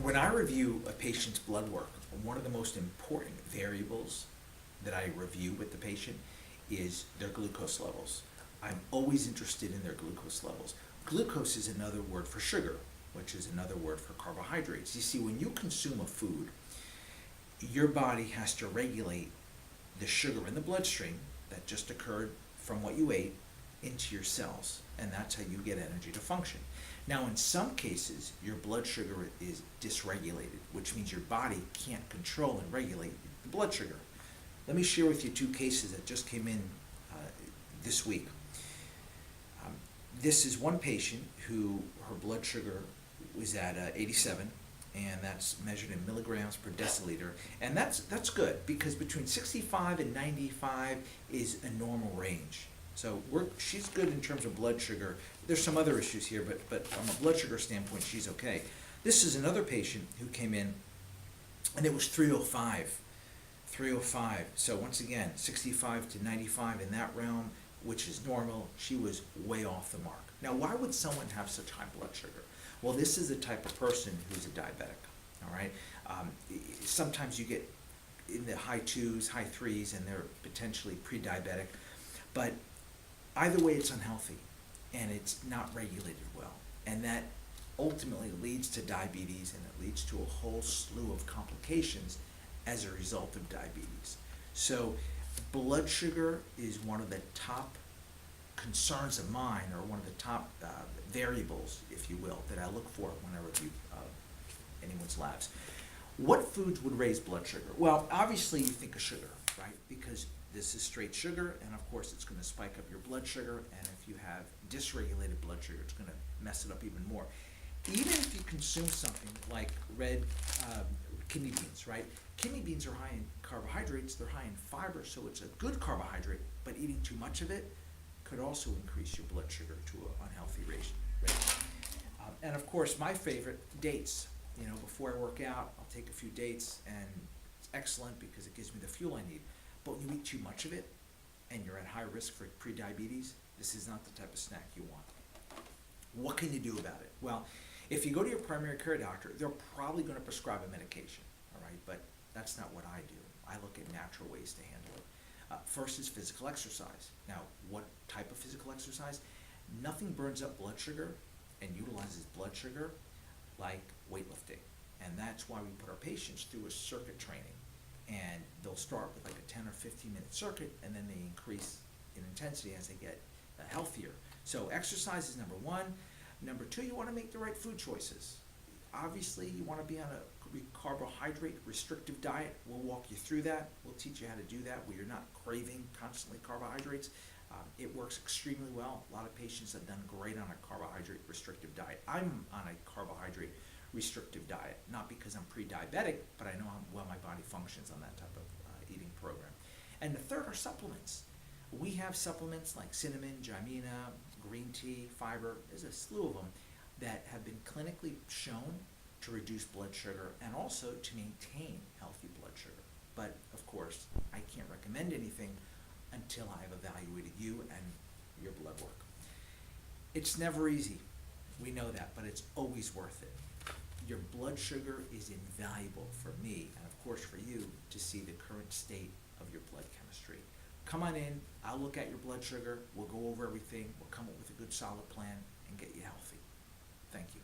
When I review a patient's blood work, one of the most important variables that I review with the patient is their glucose levels. I'm always interested in their glucose levels. Glucose is another word for sugar, which is another word for carbohydrates. You see, when you consume a food, your body has to regulate the sugar in the bloodstream that just occurred from what you ate into your cells, and that's how you get energy to function. Now, in some cases, your blood sugar is dysregulated, which means your body can't control and regulate the blood sugar. Let me share with you two cases that just came in this week. This is one patient who her blood sugar was at 87, and that's measured in milligrams per deciliter, and that's good because between 65 and 95 is a normal range. So she's good in terms of blood sugar. There's some other issues here, but from a blood sugar standpoint, she's okay. This is another patient who came in, and it was 305. 305. So once again, 65 to 95 in that realm, which is normal. She was way off the mark. Now, why would someone have such high blood sugar? Well, this is the type of person who's a diabetic, all right? Sometimes you get in the high 2s, high 3s, and they're potentially pre-diabetic. But either way, it's unhealthy, and it's not regulated well. And that ultimately leads to diabetes, and it leads to a whole slew of complications as a result of diabetes. So blood sugar is one of the top concerns of mine, or one of the top variables, if you will, that I look for when I review anyone's labs. What foods would raise blood sugar? Well, obviously you think of sugar, right? Because this is straight sugar, and of course it's going to spike up your blood sugar, and if you have dysregulated blood sugar, it's going to mess it up even more. Even if you consume something like red kidney beans, right? Kidney beans are high in carbohydrates, they're high in fiber, so it's a good carbohydrate, but eating too much of it could also increase your blood sugar to an unhealthy rate. And of course, my favorite, dates. You know, before I work out, I'll take a few dates, and it's excellent because it gives me the fuel I need. But when you eat too much of it, and you're at high risk for pre-diabetes, this is not the type of snack you want. What can you do about it? Well, if you go to your primary care doctor, they're probably going to prescribe a medication, all right? But that's not what I do. I look at natural ways to handle it. First is physical exercise. Now, what type of physical exercise? Nothing burns up blood sugar and utilizes blood sugar like weightlifting. And that's why we put our patients through a circuit training. And they'll start with like a 10 or 15-minute circuit, and then they increase in intensity as they get healthier. So exercise is number one. Number two, you want to make the right food choices. Obviously, you want to be on a carbohydrate restrictive diet. We'll walk you through that. We'll teach you how to do that where you're not craving constantly carbohydrates. It works extremely well. A lot of patients have done great on a carbohydrate restrictive diet. I'm on a carbohydrate restrictive diet, not because I'm pre-diabetic, but I know how well my body functions on that type of eating program. And the third are supplements. We have supplements like cinnamon, gymina, green tea, fiber. There's a slew of them that have been clinically shown to reduce blood sugar and also to maintain healthy blood sugar. But of course, I can't recommend anything until I've evaluated you and your blood work. It's never easy. We know that, but it's always worth it. Your blood sugar is invaluable for me, and of course for you, to see the current state of your blood chemistry. Come on in, I'll look at your blood sugar, we'll go over everything, we'll come up with a good solid plan and get you healthy. Thank you.